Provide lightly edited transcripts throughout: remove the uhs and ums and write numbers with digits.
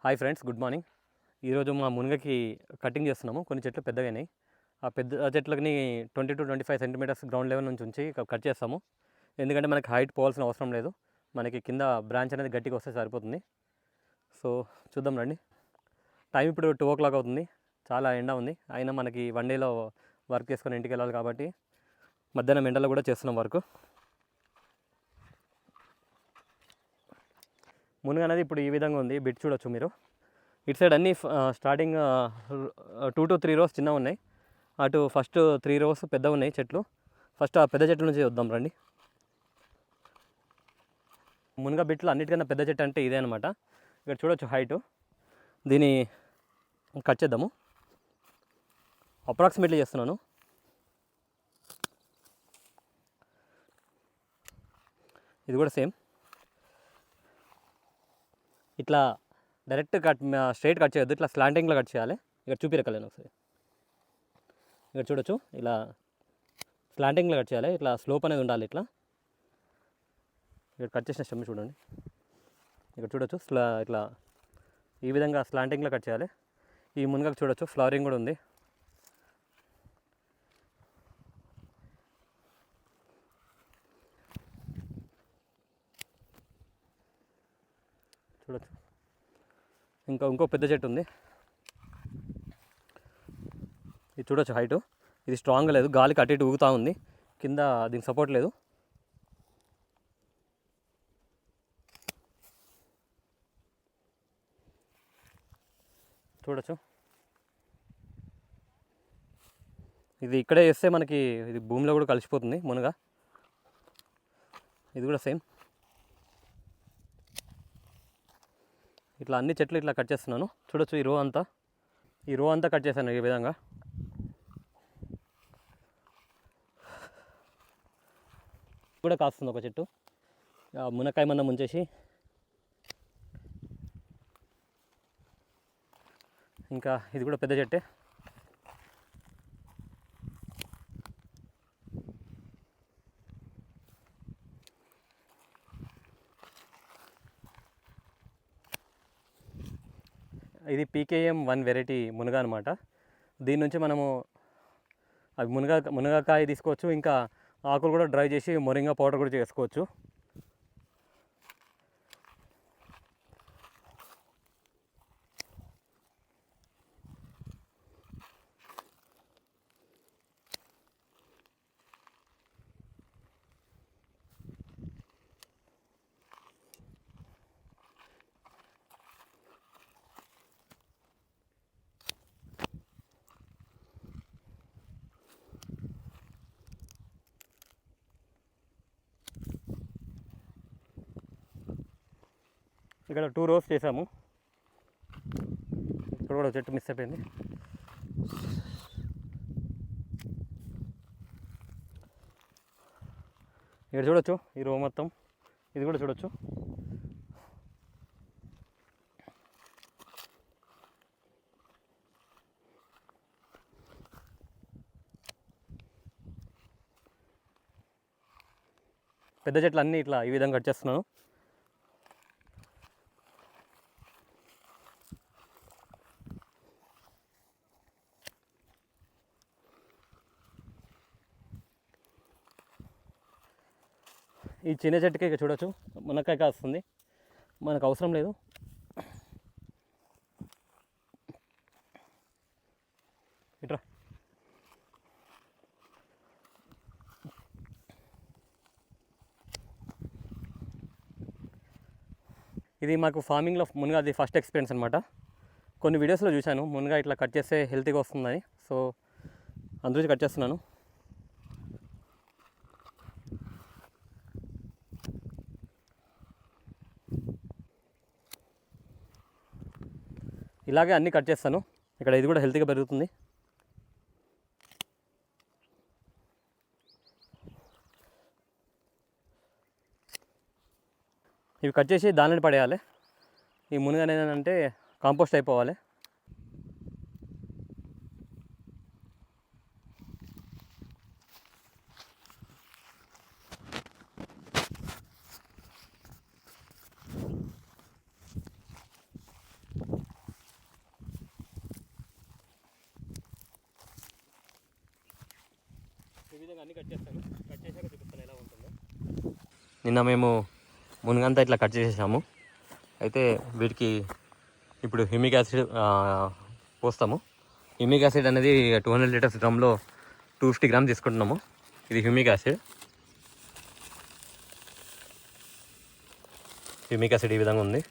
Hi friends, good morning. ఈరోజు మా మునగకి cutting చేస్తున్నాము. కొన్ని చెట్లు పెద్దగానే, ఆ పెద్ద చెట్లకి 20-25 సెంటీమీటర్స్ గ్రౌండ్ లెవెల్ నుంచి ఉంచి కట్ చేస్తాము. ఎందుకంటే మనకి హైట్ పోవాల్సిన అవసరం లేదు, మనకి కింద బ్రాంచ్ అనేది గట్టిగా వస్తే సరిపోతుంది. సో చూద్దాం రండి. టైం ఇప్పుడు 2 o'clock అవుతుంది. చాలా ఎండ ఉంది, అయినా మనకి 1 dayలో వర్క్ చేసుకొని ఇంటికి వెళ్ళాలి కాబట్టి మధ్యాహ్నం ఎండలో కూడా చేస్తున్నాం వర్క్. మునగ అనేది ఇప్పుడు ఈ విధంగా ఉంది, బిట్ చూడొచ్చు మీరు. ఇటు సైడ్ అన్నీ స్టార్టింగ్ 2 to 3 rows చిన్నగా ఉన్నాయి, అటు ఫస్ట్ 3 rows పెద్దగా ఉన్నాయి చెట్లు. ఫస్ట్ ఆ పెద్ద చెట్ల నుంచి వద్దాం రండి. మునగ బిట్లు అన్నిటికన్నా పెద్ద చెట్టు అంటే ఇదే అనమాట. ఇక్కడ చూడొచ్చు హైటు. దీన్ని కట్ చేద్దాము. అప్రాక్సిమేట్లీ చేస్తున్నాను. ఇది కూడా సేమ్. ఇట్లా డైరెక్ట్ కట్, స్ట్రైట్ కట్ చేయొద్దు, ఇట్లా స్లాంటింగ్లో కట్ చేయాలి. ఇక్కడ చూపిరకలేను ఒకసారి. ఇక్కడ చూడొచ్చు, ఇలా స్లాంటింగ్లో కట్ చేయాలి. ఇట్లా స్లోప్ అనేది ఉండాలి. ఇట్లా ఇక్కడ కట్ చేసిన స్టెమ్ చూడండి. ఇక్కడ చూడొచ్చు, ఇట్లా ఈ విధంగా స్లాంటింగ్లో కట్ చేయాలి. ఈ మునగకు చూడొచ్చు ఫ్లవరింగ్ కూడా ఉంది. చూడొచ్చు, ఇంకో పెద్ద చెట్టు ఉంది. ఇది చూడొచ్చు హైటు. ఇది స్ట్రాంగ్గా లేదు, గాలికి అటు ఇటు ఊగుతూ ఉంది, కింద దీనికి సపోర్ట్ లేదు. చూడొచ్చు, ఇది ఇక్కడే వేస్తే మనకి ఇది భూమిలో కూడా కలిసిపోతుంది మునగ. ఇది కూడా సేమ్. ఇట్లా అన్ని చెట్లు ఇట్లా కట్ చేస్తున్నాను. చూడొచ్చు, ఈ రో అంతా కట్ చేశాను ఈ విధంగా. కూడా కాస్తుంది ఒక చెట్టు, మునక్కాయ మందం ముంచేసి. ఇంకా ఇది కూడా పెద్ద చెట్టే. ఇది PKM 1 వెరైటీ మునగ అనమాట. దీని నుంచి మనము అవి మునగకాయ తీసుకోవచ్చు, ఇంకా ఆకులు కూడా డ్రై చేసి మొరింగా పౌడర్ కూడా చేసుకోవచ్చు. ఇక్కడ 2 rows చేసాము. ఇక్కడ కూడా చెట్టు మిస్ అయిపోయింది. ఇక్కడ చూడొచ్చు, ఈ రో మొత్తం. ఇది కూడా చూడొచ్చు. పెద్ద చెట్లు అన్నీ ఇట్లా ఈ విధంగా కట్ చేస్తున్నాను. ఈ చిన్న చెట్టుకి ఇక చూడొచ్చు, మునక్కాయ కాస్తుంది, మనకు అవసరం లేదు. ఇట్రా, ఇది మాకు ఫార్మింగ్లో మునగ అది ఫస్ట్ ఎక్స్పీరియన్స్ అనమాట. కొన్ని వీడియోస్లో చూశాను మునగ ఇట్లా కట్ చేస్తే హెల్తీగా వస్తుందని, సో అందులో కట్ చేస్తున్నాను. ఇలాగే అన్నీ కట్ చేస్తాను. ఇక్కడ ఇది కూడా హెల్తీగా పెరుగుతుంది. ఇవి కట్ చేసి దానిని పడేయాలి. ఈ మునగ అనేది అంటే కాంపోస్ట్ అయిపోవాలి. అన్నీ కట్ చేస్తాను. కట్ చేశాక చూపిస్తాను ఎలా ఉంటుందో. నిన్న మేము మునగంతా ఇట్లా కట్ చేసేసాము. అయితే వీటికి ఇప్పుడు హ్యూమిక్ యాసిడ్ పోస్తాము. హ్యూమిక్ యాసిడ్ అనేది 200 లీటర్స్ డ్రమ్లో 250 గ్రామ్స్ తీసుకుంటున్నాము. ఇది హ్యూమిక్ యాసిడ్. హ్యూమిక్ యాసిడ్ ఈ విధంగా ఉంది.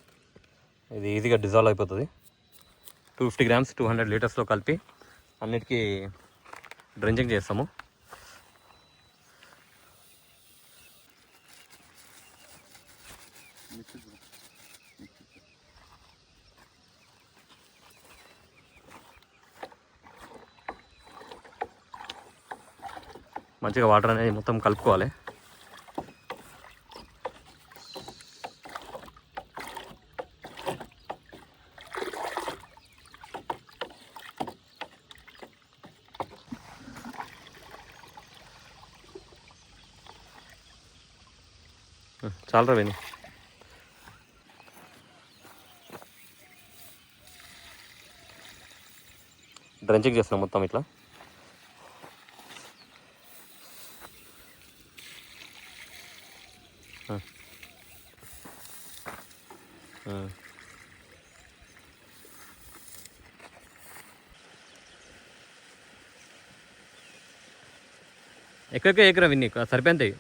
ఇది ఈజీగా డిజాల్వ్ అయిపోతుంది. 250 గ్రామ్స్ 200 లీటర్స్లో కలిపి అన్నిటికీ డ్రెంచింగ్ చేస్తాము. మంచిగా వాటర్ అనేది మొత్తం కలుపుకోవాలి. చాలా విని డ్రెంచింగ్ చేస్తున్నాం మొత్తం ఇట్లా. ఎక్కడికే ఎక్కరా విన్ని సరిపోతాయి.